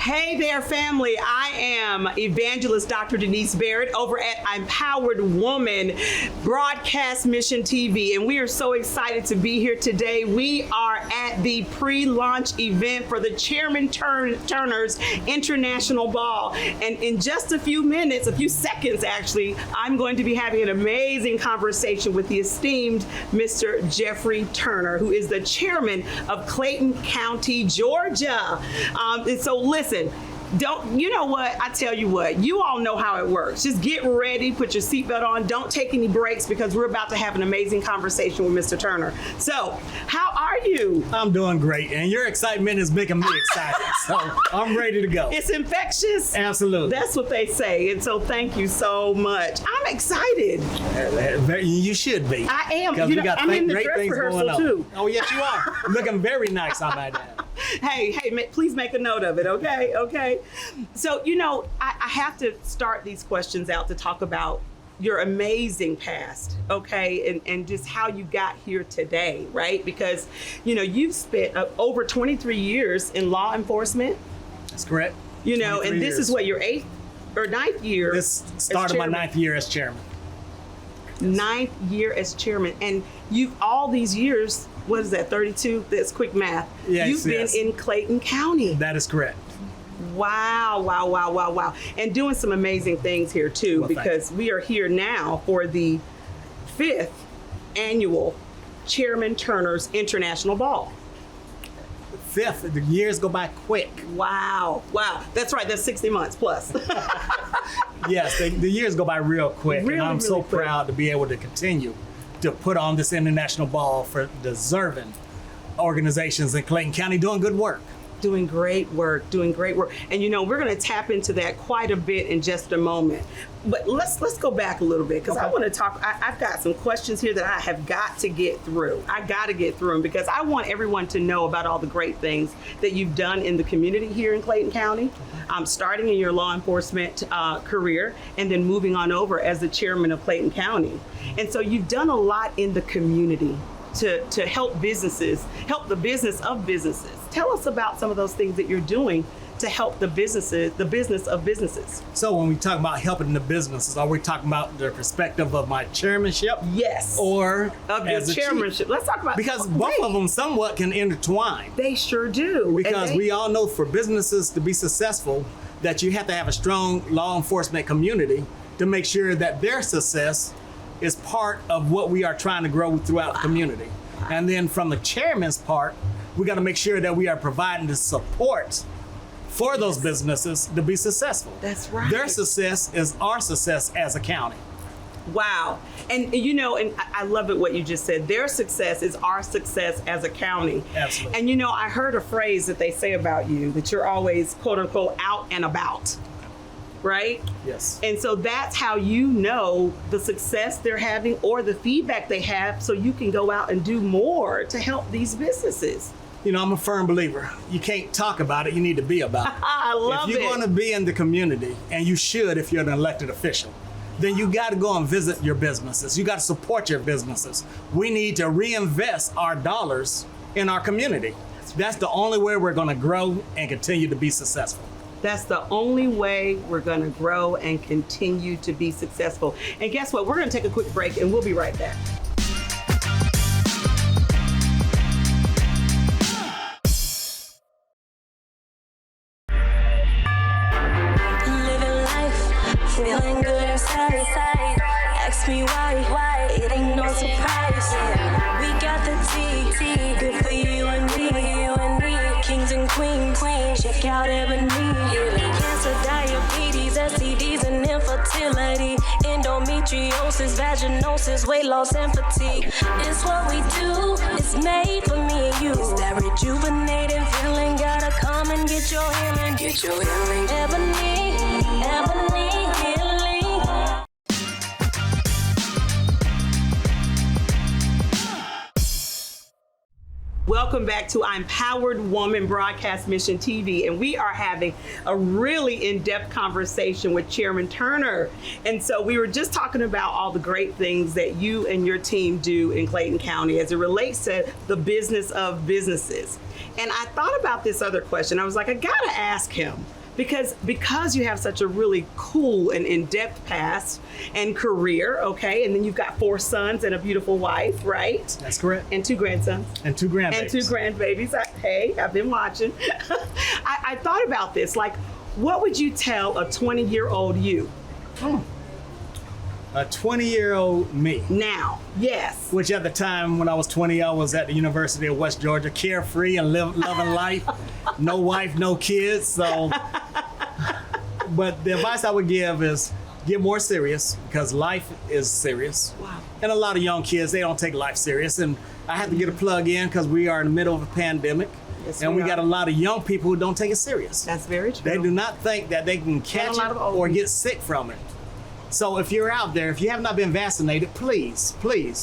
Hey there, family. I am Evangelist Dr. Denise Barrett over at ImPowered Woman Broadcast Mission TV, and we are so excited to be here today. We are at the pre-launch event for the Chairman Turner's International Ball, and in just a few minutes, a few seconds actually, I'm going to be having an amazing conversation with the esteemed Mr. Jeffrey Turner, who is the chairman of Clayton County, Georgia. And so listen, you know what? I tell you what, you all know how it works. Just get ready, put your seatbelt on, don't take any breaks because we're about to have an amazing conversation with Mr. Turner. So, how are you? I'm doing great, and your excitement is making me excited, so I'm ready to go. It's infectious? Absolutely. That's what they say, and so thank you so much. I'm excited. You should be. I am. Because we got I'm in the great dress things rehearsal going on. too. Oh, yes, you are. Looking very nice, I might add. Hey, please make a note of it, okay? Okay. So, I have to start these questions out to talk about your amazing past, okay? And just how you got here today, right? Because, you've spent over 23 years in law enforcement. That's correct. And this years. is what, your 8th or 9th year? This started my 9th year as chairman. 9th year as chairman. And you've all these years, what is that, 32? That's quick math. Yes, You've been in Clayton County. That is correct. Wow. And doing some amazing things here too, Well, because we are here now for the 5th annual Chairman Turner's International Ball. 5th, the years go by quick. Wow. That's right, that's 60 months plus. Yes, the years go by real quick, and I'm so quick. proud to be able to continue to put on this international ball for deserving organizations in Clayton County doing good work. Doing great work. And we're going to tap into that quite a bit in just a moment. But let's go back a little bit because I want to talk. I've got some questions here that I have got to get through. I got to get through them because I want everyone to know about all the great things that you've done in the community here in Clayton County. Starting in your law enforcement career and then moving on over as the chairman of Clayton County. And so you've done a lot in the community to help businesses, help the business of businesses. Tell us about some of those things that you're doing to help the business of businesses. So when we talk about helping the businesses, are we talking about the perspective of my chairmanship? Yes. Or of your as a chairmanship. chief? Let's talk about Because both of them somewhat can intertwine. They sure do. Because we all know for businesses to be successful that you have to have a strong law enforcement community to make sure that their success is part of what we are trying to grow throughout the community. And then from the chairman's part, we got to make sure that we are providing the support for those businesses to be successful. That's right. Their success is our success as a county. Wow. And and I love it what you just said. Their success is our success as a county. Absolutely. And I heard a phrase that they say about you, that you're always quote unquote out and about. Right? Yes. And so that's how you know the success they're having or the feedback they have, so you can go out and do more to help these businesses. I'm a firm believer. You can't talk about it, you need to be about it. I love it. If you're going to be in the community, and you should if you're an elected official, then you got to go and visit your businesses. You got to support your businesses. We need to reinvest our dollars in our community. That's the only way we're going to grow and continue to be successful. That's the only way we're going to grow and continue to be successful. And guess what? We're going to take a quick break and we'll be right back. Living life, feeling good inside. Ask me why, it ain't no surprise. We got the tea, good for you and me. Kings and queens, check out Ebony. Cancer, diabetes, STDs, and infertility. Endometriosis, vaginosis, weight loss, and fatigue. It's what we do, it's made for me and you. It's that rejuvenating feeling, gotta come and get your healing. Get your healing. Ebony healing. Welcome back to ImPowered Woman Broadcast Mission TV, and we are having a really in-depth conversation with Chairman Turner. And so we were just talking about all the great things that you and your team do in Clayton County as it relates to the business of businesses. And I thought about this other question. I was like, I gotta ask him. Because you have such a really cool and in-depth past and career, okay? And then you've got 4 sons and a beautiful wife, right? That's correct. And 2 grandsons. And 2 grandbabies. And 2 grandbabies. I've been watching. I thought about this. Like, what would you tell a 20-year-old you? A 20-year-old me. Now, yes. Which at the time when I was 20, I was at the University of West Georgia, carefree and loving life. No wife, no kids. So, but the advice I would give is get more serious, because life is serious. Wow. And a lot of young kids, they don't take life serious. And I have to get a plug in because we are in the middle of a pandemic. Yes, and we got a lot of young people who don't take it serious. That's very true. They do not think that they can catch it or get sick from it. So if you're out there, if you have not been vaccinated, please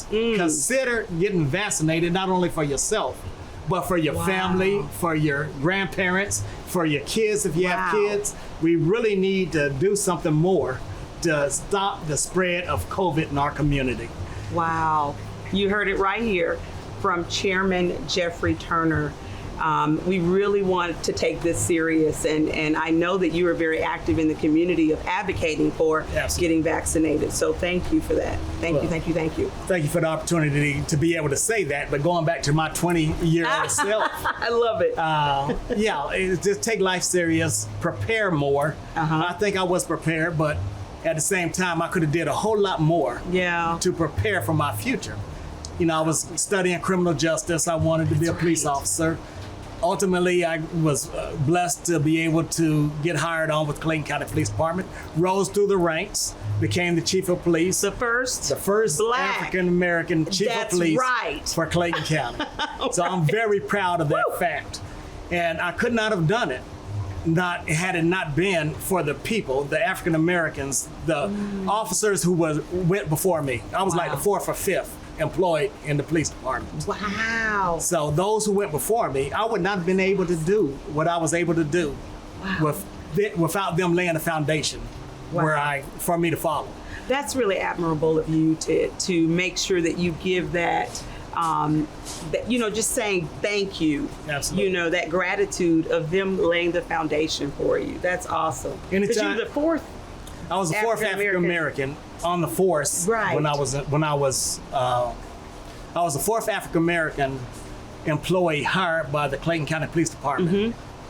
consider getting vaccinated, not only for yourself, but for your family, for your grandparents, for your kids if you have kids. We really need to do something more to stop the spread of COVID in our community. Wow. You heard it right here from Chairman Jeffrey Turner. We really want to take this serious, and I know that you are very active in the community of advocating for getting vaccinated. So thank you for that. Thank you. Thank you for the opportunity to be able to say that. But going back to my 20-year-old self, I love it. Just take life serious, prepare more. I think I was prepared, but at the same time, I could have did a whole lot more to prepare for my future. You know, I was studying criminal justice. I wanted to be a police officer. Ultimately, I was blessed to be able to get hired on with Clayton County Police Department, rose through the ranks, became the chief of police. The first Black African-American chief of police for Clayton County. So I'm very proud of that fact. And I could not have done it had it not been for the people, the African-Americans, the officers who went before me. I was like the 4th or 5th employed in the police department. Wow. So those who went before me, I would not have been able to do what I was able to do without them laying a foundation for me to follow. That's really admirable of you to make sure that you give that, just saying thank you. Absolutely. You know, that gratitude of them laying the foundation for you. That's awesome. Because you're the 4th. I was the 4th African American on the force when I was the 4th African American employee hired by the Clayton County Police Department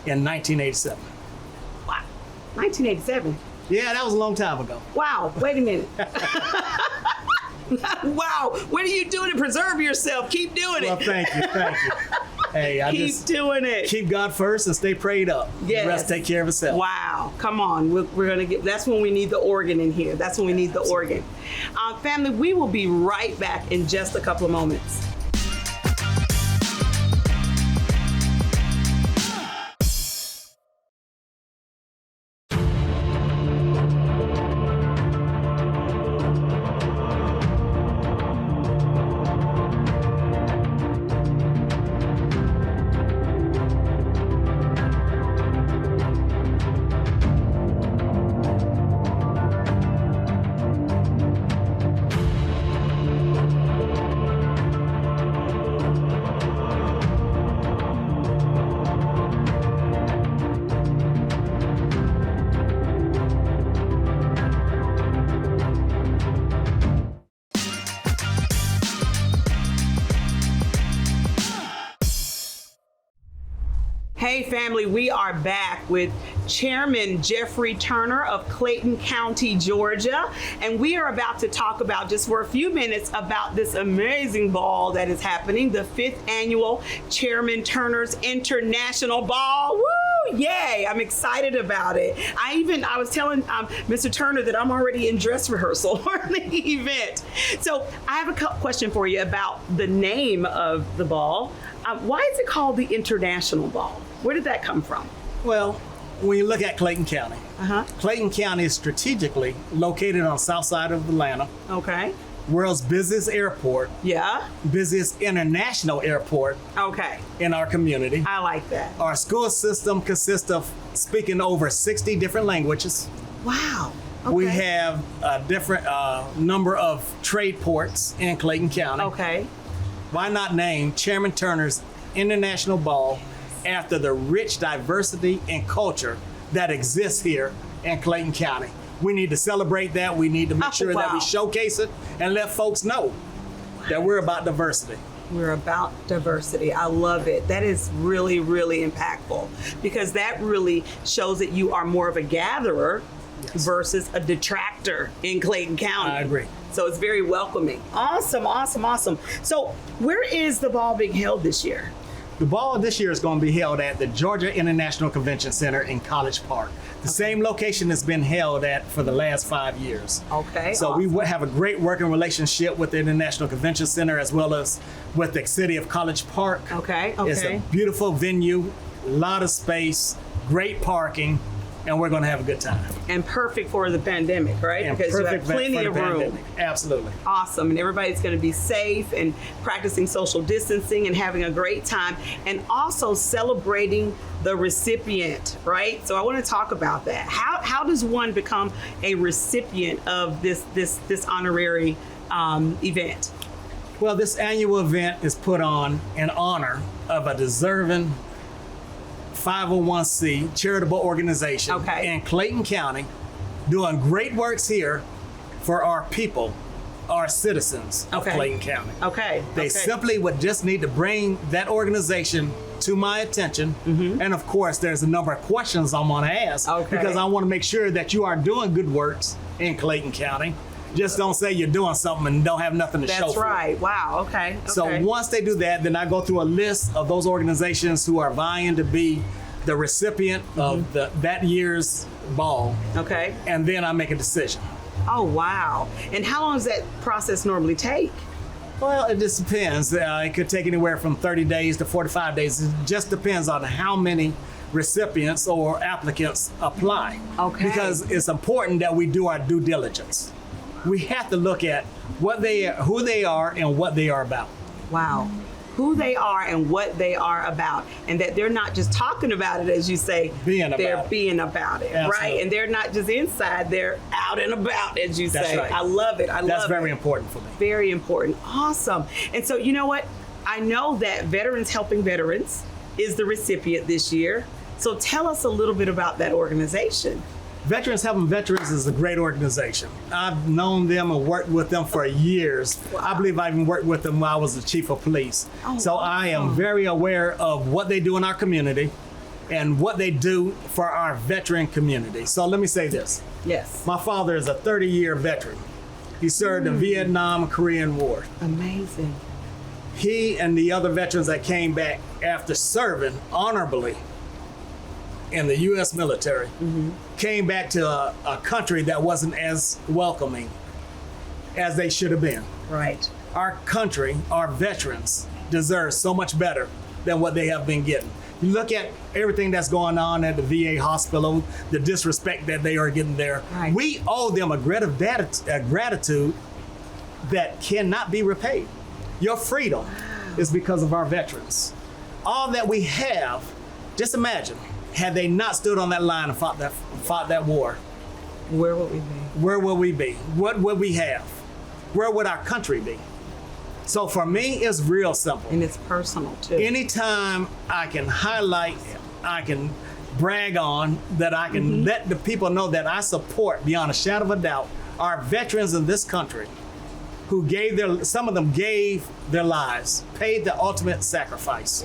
in 1987. Wow, 1987. Yeah, that was a long time ago. Wow, wait a minute. Wow, what are you doing to preserve yourself? Keep doing it. Well, thank you. Hey, keep doing it. Keep God first and stay prayed up. Yes. The rest take care of itself. Wow, come on. We're gonna get. That's when we need the organ in here. That's when we need the organ. Family, we will be right back in just a couple of moments. Hey family, we are back with Chairman Jeffrey Turner of Clayton County, Georgia, and we are about to talk about, just for a few minutes, about this amazing ball that is happening, the 5th annual Chairman Turner's International Ball. Woo! Yay! I'm excited about it. I was telling Mr. Turner that I'm already in dress rehearsal for the event. So I have a question for you about the name of the ball. Why is it called the International Ball? Where did that come from? Well, when you look at Clayton County, Clayton County is strategically located on the south side of Atlanta. Okay. World's busiest airport. Yeah. Busiest international airport. Okay. In our community. I like that. Our school system consists of speaking over 60 different languages. Wow. Okay. We have a different number of trade ports in Clayton County. Okay. Why not name Chairman Turner's International Ball after the rich diversity and culture that exists here in Clayton County. We need to celebrate that. We need to make sure that we showcase it and let folks know that we're about diversity. We're about diversity. I love it. That is really, really impactful because that really shows that you are more of a gatherer versus a detractor in Clayton County. I agree. So it's very welcoming. Awesome, awesome, awesome. So where is the ball being held this year? The ball this year is going to be held at the Georgia International Convention Center in College Park. The same location it's been held at for the last 5 years. Okay. So awesome. we have a great working relationship with the International Convention Center as well as with the city of College Park. Okay. It's a beautiful venue, a lot of space, great parking, and we're going to have a good time. And perfect for the pandemic, right? And because you have plenty of room. Pandemic. Absolutely. Awesome. And everybody's going to be safe and practicing social distancing and having a great time and also celebrating the recipient, right? So I want to talk about that. How does one become a recipient of this honorary event? Well, this annual event is put on in honor of a deserving 501c charitable organization in Clayton County doing great works here for our people, our citizens of Clayton County. They simply would just need to bring that organization to my attention. And of course, there's a number of questions I'm going to ask because I want to make sure that you are doing good works in Clayton County. Just don't say you're doing something and don't have nothing to show for it. That's right. Wow. Okay. So once they do that, then I go through a list of those organizations who are vying to be the recipient of that year's ball. Okay. And then I make a decision. Oh, wow. And how long does that process normally take? Well, it just depends. It could take anywhere from 30 days to 45 days. It just depends on how many recipients or applicants apply. Because it's important that we do our due diligence. We have to look at who they are and what they are about. Wow. Who they are and what they are about. And that they're not just talking about it, as you say, they're being about it, right? And they're not just inside, they're out and about, as you say. Right. I love it. That's very important for me. Very important. Awesome. And so, you know what? I know that Veterans Helping Veterans is the recipient this year. So tell us a little bit about that organization. Veterans Helping Veterans is a great organization. I've known them and worked with them for years. Wow. I believe I even worked with them while I was the chief of police. So I am very aware of what they do in our community and what they do for our veteran community. So let me say this. Yes. My father is a 30-year veteran. He served the Vietnam and Korean War. Amazing. He and the other veterans that came back after serving honorably in the U.S. military came back to a country that wasn't as welcoming as they should have been. Right. Our country, our veterans, deserve so much better than what they have been getting. You look at everything that's going on at the VA hospital, the disrespect that they are getting there. Right. We owe them a gratitude that cannot be repaid. Your freedom is because of our veterans. All that we have, just imagine, had they not stood on that line and fought that war, where would we be? Where would we be? What would we have? Where would our country be? So for me, it's real simple. And it's personal too. Anytime I can highlight, I can brag on, that I can let the people know that I support, beyond a shadow of a doubt, our veterans in this country who some of them gave their lives, paid the ultimate sacrifice.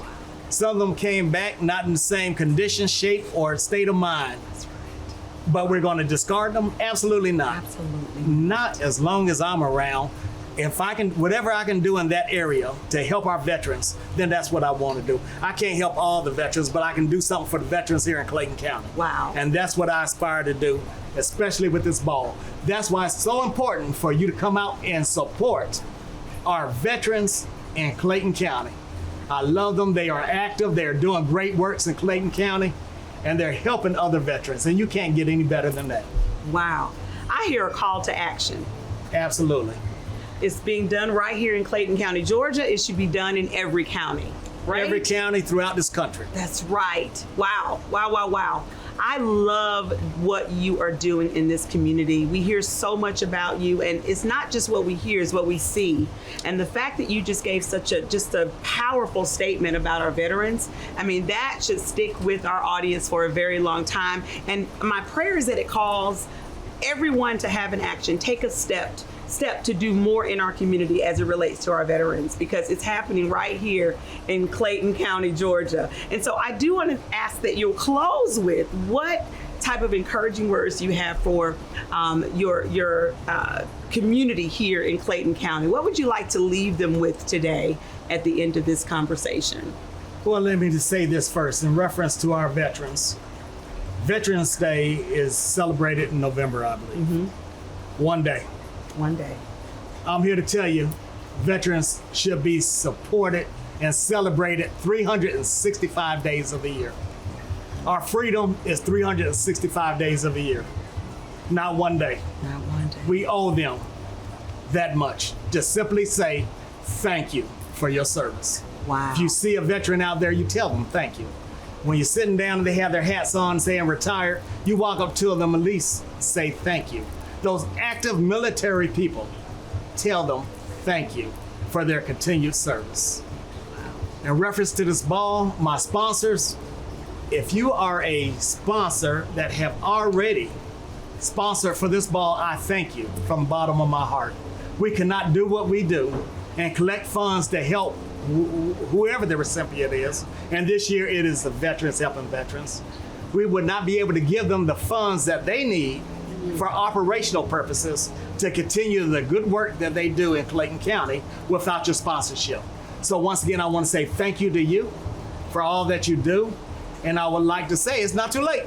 Some of them came back not in the same condition, shape, or state of mind. That's right. But we're going to discard them? Absolutely not. Absolutely. Not as long as I'm around. If I can, whatever I can do in that area to help our veterans, then that's what I want to do. I can't help all the veterans, but I can do something for the veterans here in Clayton County. Wow. And that's what I aspire to do, especially with this ball. That's why it's so important for you to come out and support our veterans in Clayton County. I love them. They are active. They're doing great works in Clayton County, and they're helping other veterans. And you can't get any better than that. Wow. I hear a call to action. Absolutely. It's being done right here in Clayton County, Georgia. It should be done in every county, right? Every county throughout this country. That's right. Wow. Wow, wow, wow. I love what you are doing in this community. We hear so much about you, and it's not just what we hear, it's what we see. And the fact that you just gave such a powerful statement about our veterans, I mean, that should stick with our audience for a very long time. And my prayer is that it calls everyone to have an action, take a step to do more in our community as it relates to our veterans, because it's happening right here in Clayton County, Georgia. And so I do want to ask that you'll close with what type of encouraging words you have for your community here in Clayton County. What would you like to leave them with today at the end of this conversation? Well, let me just say this first in reference to our veterans. Veterans Day is celebrated in November, I believe. Mm-hmm. One day. I'm here to tell you, veterans should be supported and celebrated 365 days of the year. Our freedom is 365 days of the year, not one day. Not one day. We owe them that much. Just simply say thank you for your service. Wow. If you see a veteran out there, you tell them thank you. When you're sitting down and they have their hats on saying retired, you walk up to them, at least say thank you. Those active military people, tell them thank you for their continued service. In reference to this ball, my sponsors, if you are a sponsor that have already sponsored for this ball, I thank you from the bottom of my heart. We cannot do what we do and collect funds to help whoever the recipient is. And this year it is the veterans helping veterans. We would not be able to give them the funds that they need for operational purposes to continue the good work that they do in Clayton County without your sponsorship. So once again, I want to say thank you to you for all that you do. And I would like to say it's not too late.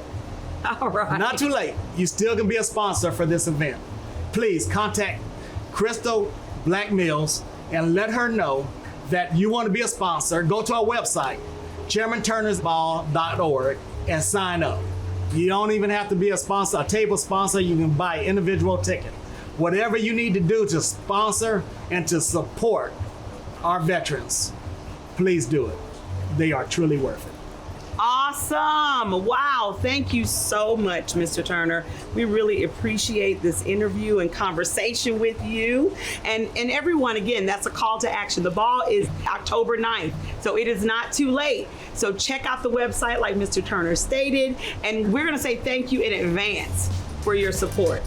All right. Not too late. You still can be a sponsor for this event. Please contact Crystal Black Mills and let her know that you want to be a sponsor. Go to our website, chairmanturnersball.org, and sign up. You don't even have to be a sponsor, a table sponsor. You can buy an individual ticket. Whatever you need to do to sponsor and to support our veterans, please do it. They are truly worth it. Awesome. Wow. Thank you so much, Mr. Turner. We really appreciate this interview and conversation with you. And everyone, again, that's a call to action. The ball is October 9th, so it is not too late. So check out the website like Mr. Turner stated, and we're going to say thank you in advance for your support.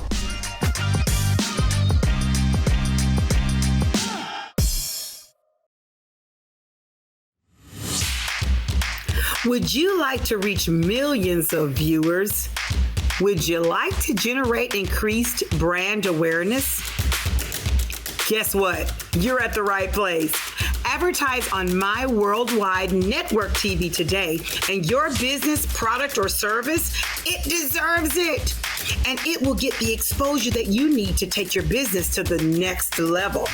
Would you like to reach millions of viewers? Would you like to generate increased brand awareness? Guess what? You're at the right place. Advertise on my worldwide network TV today, and your business, product, or service, it deserves it. And it will get the exposure that you need to take your business to the next level.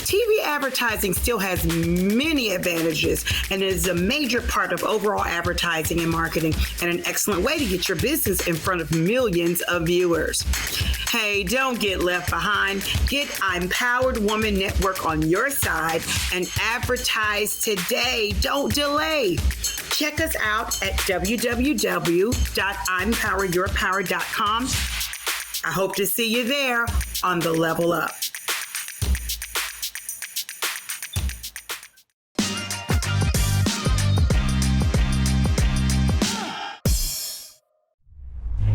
TV advertising still has many advantages and is a major part of overall advertising and marketing, and an excellent way to get your business in front of millions of viewers. Hey, don't get left behind. Get ImPowered Woman Network on your side and advertise today. Don't delay. Check us out at www.impoweryourpower.com. I hope to see you there on the Level Up.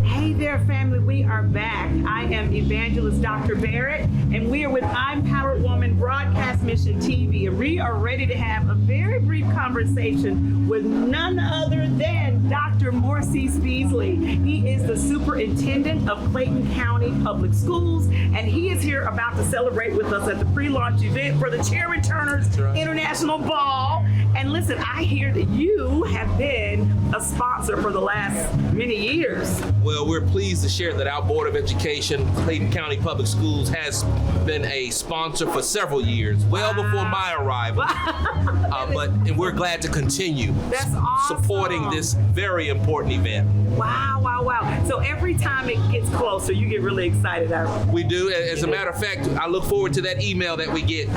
Hey there, family. We are back. I am Evangelist Dr. Barrett, and we are with ImPowered Woman Broadcast Mission TV, and we are ready to have a very brief conversation with none other than Dr. Morcy Speasley. He is the superintendent of Clayton County Public Schools, and he is here about to celebrate with us at the pre-launch event for the Chairman Turner's International Ball. And listen, I hear that you have been a sponsor for the last many years. Well, we're pleased to share that our Board of Education, Clayton County Public Schools, has been a sponsor for several years, well before my arrival. And we're glad to continue supporting this very important event. Wow, wow, wow. So every time it gets closer, you get really excited. We do. As a matter of fact, I look forward to that email that we get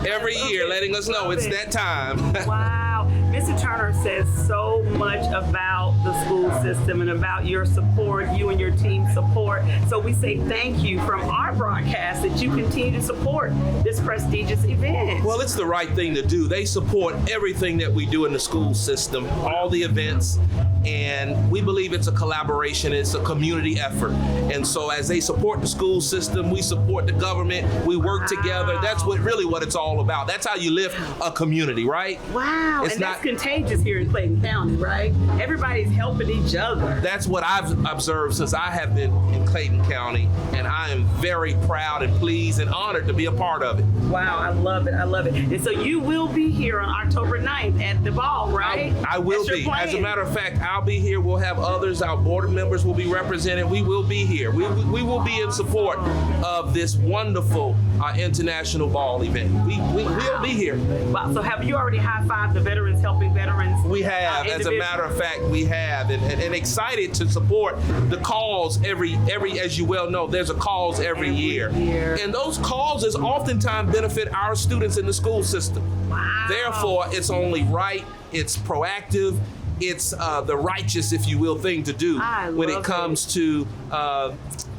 every year letting us know it's that time. Wow. Mr. Mr. Turner says so much about the school system and about your support, you and your team support. So we say thank you from our broadcast that you continue to support this prestigious event. Well, it's the right thing to do. They support everything that we do in the school system, all the events, and we believe it's a collaboration, it's a community effort. And so as they support the school system, we support the government, we work together. That's what it's all about. That's how you lift a community, right? Wow, It's and not- that's contagious here in Clayton County, right? Everybody's helping each other. That's what I've observed since I have been in Clayton County, and I am very proud and pleased and honored to be a part of it. Wow, I love it. I love it. And so you will be here on October 9th at the ball, right? I will That's your be. As a plan. matter of fact, I'll be here. We'll have others. Our board members will be represented. We will be here. We will be in support of this wonderful international ball event. We will be here. Wow. So have you already high-fived the veterans helping veterans? We have, as a matter of fact, we have, and excited to support the calls every, as you well know, there's a calls every year. And those causes oftentimes benefit our students in the school system. Wow. Therefore, it's only right, it's proactive, it's the righteous, if you will, thing to do when it comes to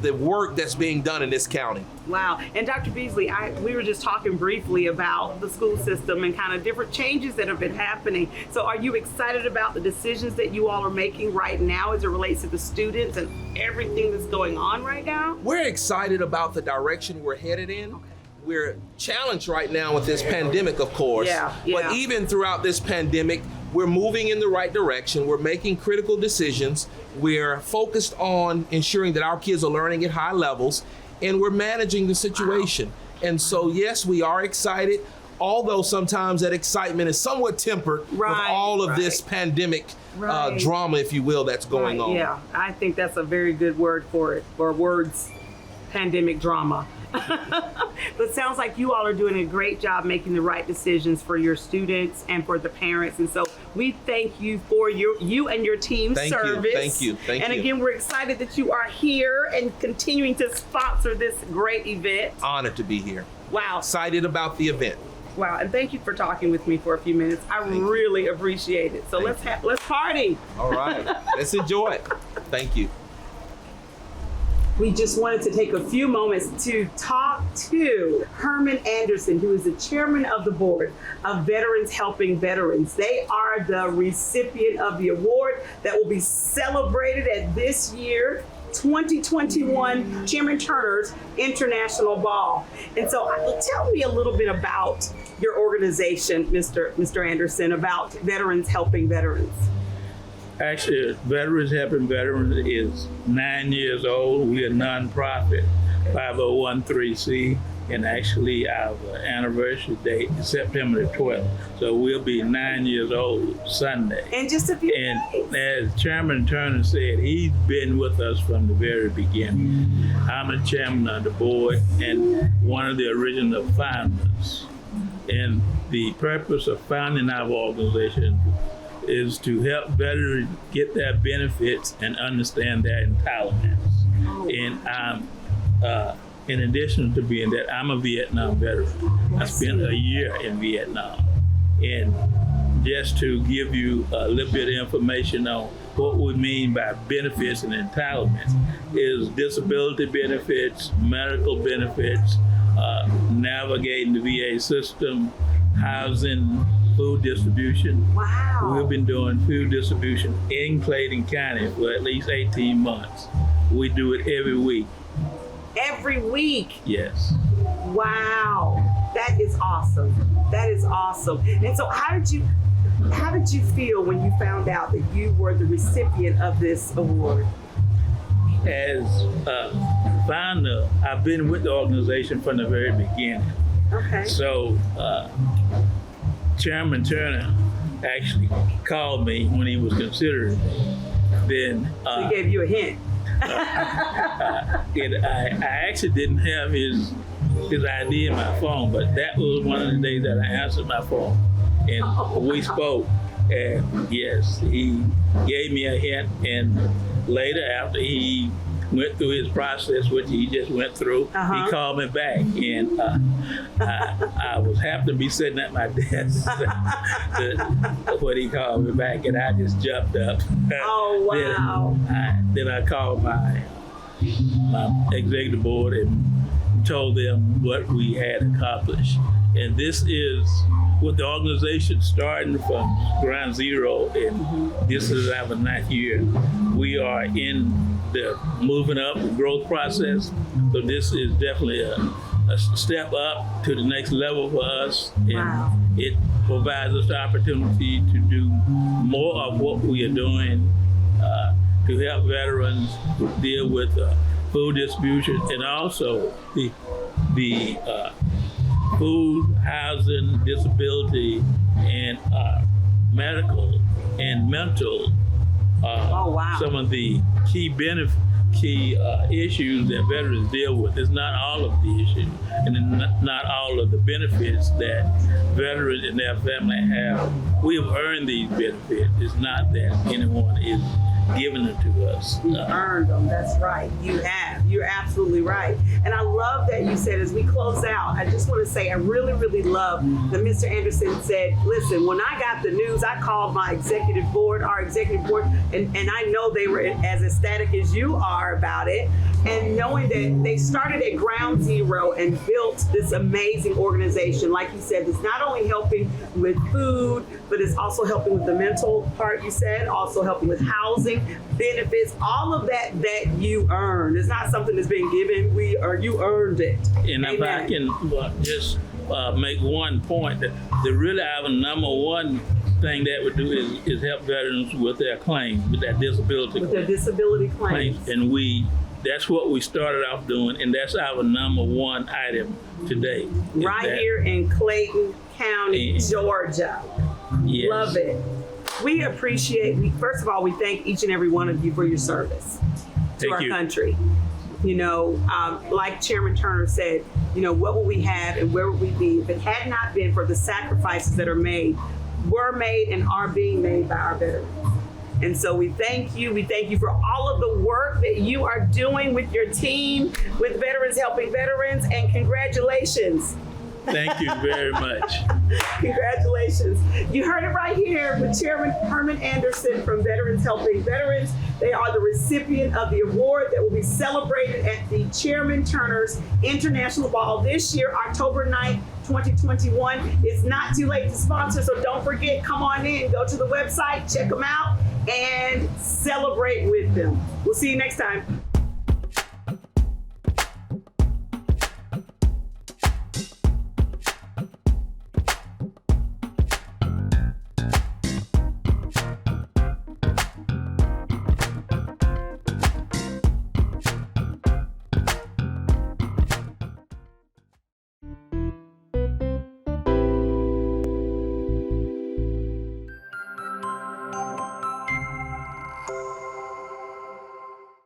the work that's being done in this county. Wow. And Dr. Beasley, we were just talking briefly about the school system and kind of different changes that have been happening. So are you excited about the decisions that you all are making right now as it relates to the students and everything that's going on right now? We're excited about the direction we're headed in. Okay. We're challenged right now with this pandemic, of course. Yeah. But even throughout this pandemic, we're moving in the right direction. We're making critical decisions. We're focused on ensuring that our kids are learning at high levels, and we're managing the situation. Wow. And so, yes, we are excited, although sometimes that excitement is somewhat tempered with all of this pandemic drama, if you will, that's going on. Yeah, I think that's a very good word for it, or words, pandemic drama. But it sounds like you all are doing a great job making the right decisions for your students and for the parents. And so we thank you for you and your team's service. Thank you. And again, we're excited that you are here and continuing to sponsor this great event. Honored to be here. Wow. Excited about the event. Wow, and thank you for talking with me for a few minutes. I really appreciate it. So let's party. All right, let's enjoy it. Thank you. We just wanted to take a few moments to talk to Herman Anderson, who is the chairman of the board of Veterans Helping Veterans. They are the recipient of the award that will be celebrated at this year 2021 Chairman Turner's International Ball. And so tell me a little bit about your organization, Mr. Anderson, about Veterans Helping Veterans. Actually, Veterans Helping Veterans is 9 years old. We're a nonprofit, 501(c), and actually our anniversary date is September the 12th. So we'll be 9 years old Sunday. In just a few days. And as Chairman Turner said, he's been with us from the very beginning. I'm the chairman of the board and one of the original founders. And the purpose of founding our organization is to help veterans get their benefits and understand their entitlements. And in addition to being that, I'm a Vietnam veteran. I spent a year in Vietnam. And just to give you a little bit of information on what we mean by benefits and entitlements is disability benefits, medical benefits, navigating the VA system, housing, food distribution. Wow. We've been doing food distribution in Clayton County for at least 18 months. We do it every week. Every week? Yes. Wow. That is awesome. That is awesome. And so how did you feel when you found out that you were the recipient of this award? As founder, I've been with the organization from the very beginning. Okay. So Chairman Turner actually called me when he was considering me. Then he gave you a hint. I actually didn't have his ID in my phone, but that was one of the days that I answered my phone, and we spoke. And yes, he gave me a hint, and later after he went through his process, which he just went through, he called me back, and I was happy to be sitting at my desk when he called me back, and I just jumped up. Oh, wow. Then I called my executive board and told them what we had accomplished. And this is what the organization starting from ground zero, and this is our 9th year. We are in the moving up the growth process. So this is definitely a step up to the next level for us. And it provides us the opportunity to do more of what we are doing to help veterans deal with food distribution, and also the food, housing, disability, and medical and mental. Some of the key issues that veterans deal with. It's not all of the issues, and not all of the benefits that veterans and their family have. We have earned these benefits. It's not that anyone is giving it to us. You earned them. That's right. You have. You're absolutely right. And I love that you said, as we close out, I just want to say I really, really love that Mr. Anderson said, listen, when I got the news, I called my executive board, our executive board, and I know they were as ecstatic as you are about it. And knowing that they started at ground zero and built this amazing organization, like you said, it's not only helping with food, but it's also helping with the mental part, you said, also helping with housing, benefits, all of that you earned. It's not something that's been given, you earned it. And if I can just make one point, that really our number one thing that we do is help veterans with their claims, with their disability With their disability claims. And that's what we started off doing, and that's our number one item today. Right here in Clayton County, Georgia. Yes. Love it. We appreciate, first of all, we thank each and every one of you for your service to our country. You know, like Chairman Turner said, you know, what would we have and where would we be if it had not been for the sacrifices that were made and are being made by our veterans. And so we thank you. We thank you for all of the work that you are doing with your team, with Veterans Helping Veterans, and congratulations. Thank you very much. Congratulations. You heard it right here with Chairman Herman Anderson from Veterans Helping Veterans. They are the recipient of the award that will be celebrated at the Chairman Turner's International Ball this year, October 9th, 2021. It's not too late to sponsor, so don't forget, come on in, go to the website, check them out, and celebrate with them. We'll see you next time.